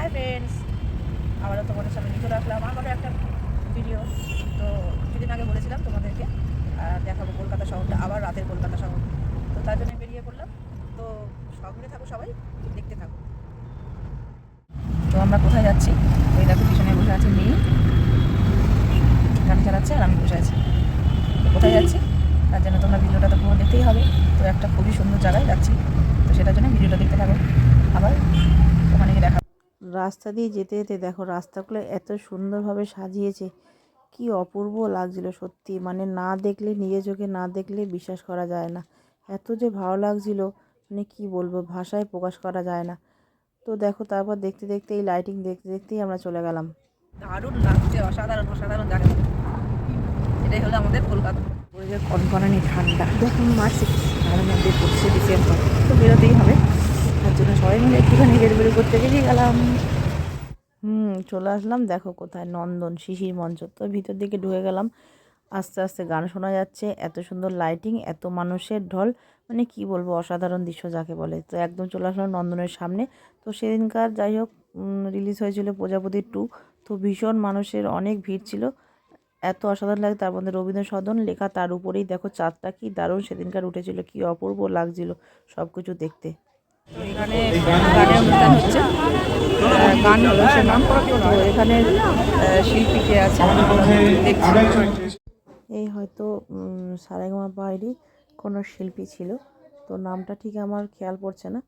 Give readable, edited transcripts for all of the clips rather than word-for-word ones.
Hi friends, আবারও তোমাদের সামনে লিখে রাখলাম আমারও একটা ভিডিও। তো কিছুদিন আগে বলেছিলাম তোমাদেরকে দেখাবো কলকাতা শহরটা, আবার রাতের কলকাতা শহর। তো তার জন্য বেরিয়ে পড়লাম। তো সঙ্গে থাকো, সবাই দেখতে থাকো। তো আমরা কোথায় যাচ্ছি? ওই দেখো পিছনে বসে আছে মেয়ে, গাড়ি চালাচ্ছে আর আমি বসে আছি। তো কোথায় যাচ্ছি তার জন্য তোমরা ভিডিওটা তো পুরো দেখতেই হবে। তো একটা খুবই সুন্দর জায়গায় যাচ্ছি, তো সেটার জন্য ভিডিওটা দেখতে থাকো। আবার ওখানে গিয়ে দেখা। রাস্তা দিয়ে যেতে যেতে দেখো রাস্তাগুলো এত সুন্দরভাবে সাজিয়েছে, কি অপূর্ব লাগছিল সত্যি। মানে না দেখলে, নিজের চোখে না দেখলে বিশ্বাস করা যায় না, এত যে ভালো লাগছিল, মানে কি বলবো, ভাষায় প্রকাশ করা যায় না। তো দেখো তারপর দেখতে দেখতে এই লাইটিং দেখতে দেখতেই আমরা চলে গেলাম। দারুণ লাগছে, অসাধারণ অসাধারণ জায়গা। এটাই হলো আমাদের কলকাতা। পরিবেশ কনকনানি ঠান্ডা, দেখুন মার্চ তার মধ্যে 25শে ডিসেম্বর, তো বেরোতেই হবে। তার জন্য সবাই মিলে একটুখানি বেরোবেরো করতে বেরিয়ে গেলাম। চলে আসলাম দেখো কোথায়, নন্দন শিশির মঞ্চ। তো ভিতর দিকে ঢুকে গেলাম, আস্তে আস্তে গান শোনা যাচ্ছে, এত সুন্দর লাইটিং, এত মানুষের ঢল, মানে কি বলবো, অসাধারণ দৃশ্য যাকে বলে। তো একদম চলে আসলাম নন্দনের সামনে। তো সেদিনকার যাই হোক রিলিজ হয়েছিল প্রজাপতি 2। তো ভীষণ মানুষের অনেক ভিড় ছিল, এত অসাধারণ লাগে। তার মধ্যে রবীন্দ্র সদন লেখা, তার উপরেই দেখো চাঁদটা কি দারুণ সেদিনকার উঠেছিল, কি অপূর্ব লাগছিল সব কিছু দেখতে। তো এখানে গানের অনুষ্ঠান হচ্ছে, গান হচ্ছে নাম। তো এখানে শিল্পী কে আছে দেখছি। এই হয়তো সারেগামা পাহাড়ি কোনো শিল্পী ছিল, তো নামটা ঠিক আমার খেয়াল পড়ছে না।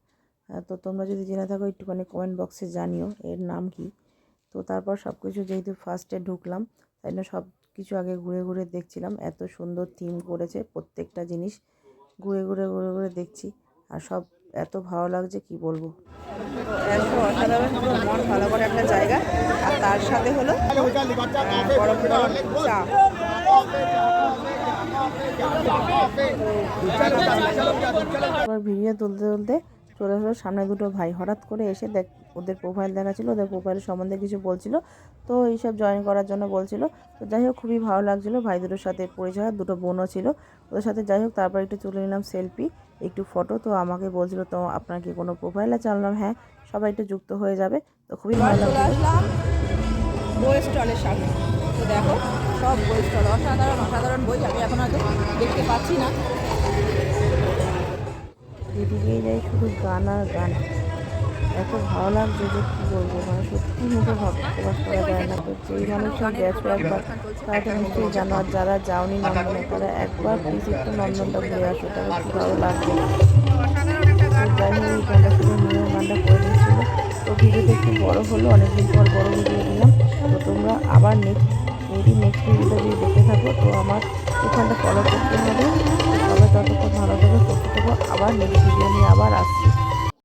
তো তোমরা যদি জেনে থাকো একটুখানি কমেন্ট বক্সে জানিও এর নাম কি। তো তারপর সব কিছু যেহেতু ফার্স্টে ঢুকলাম, তাই জন্য সব কিছু আগে ঘুরে ঘুরে দেখছিলাম। এত সুন্দর থিম করেছে, প্রত্যেকটা জিনিস ঘুরে ঘুরে ঘুরে ঘুরে দেখছি, আর সব এত ভালো লাগছে কি বলবো। এত অসাধারণ, পুরো মন ভালো করে একটা জায়গা। আর তার সাথে হলো গরম গরম চা। আবার ভিডিও তুলতে তুলতে চলে আসলো সামনে দুটো ভাই, হঠাৎ করে এসে ওদের প্রোফাইল দেখাচ্ছিল, ওদের প্রোফাইল সম্বন্ধে কিছু বলছিল। তো এইসব জয়েন করার জন্য বলছিল। তো যাই হোক খুবই ভালো লাগছিলো, ভাই দুটোর সাথে পরিচয়, দুটো বোনও ছিল ওদের সাথে। যাই হোক তারপর একটু তুলে নিলাম সেলফি, একটু ফটো। তো আমাকে বলছিল তো আপনার কি কোনো প্রোফাইল আছে? আনলাম হ্যাঁ, সবাই একটু যুক্ত হয়ে যাবে। তো খুবই ভালো চলে লাগছিল। আসলাম বই স্টলের সামনে। তো দেখো সব বই স্টল, অসাধারণ অসাধারণ বই। আমি এখন হয়তো দেখতে পাচ্ছি না। যেদিকেই যাই শুধু গান আর গান, এত ভালো লাগছে যে কী বলবো, মানে সত্যি মুখে ভাব প্রকাশ করা যায় না। তো যেই মানুষজন গেছো একবার তারা তো নিশ্চয়ই জানো, আর যারা যাওনি নন্দনে তারা একবার প্লিজ একটু নন্দনটা ঘুরে আসো, তাহলে কী ভালো লাগবে। তো যাই হোক এই গানটা শুধু নিয়ে গানটা করে দিচ্ছিলো। তো ভিডিওটা একটু বড় হলো, অনেকদিন পর বড় ভিডিও দিলাম। তো তোমরা আবার নেক্সট ভিডিওটা যদি দেখতে থাকো, তো আমার ওখানটা ফলো করতে হবে। তো সবাই ততক্ষণ ভালো থাকো, সুস্থ থাকো, আবার নেক্সট ভিডিও নিয়ে আবার আসছি।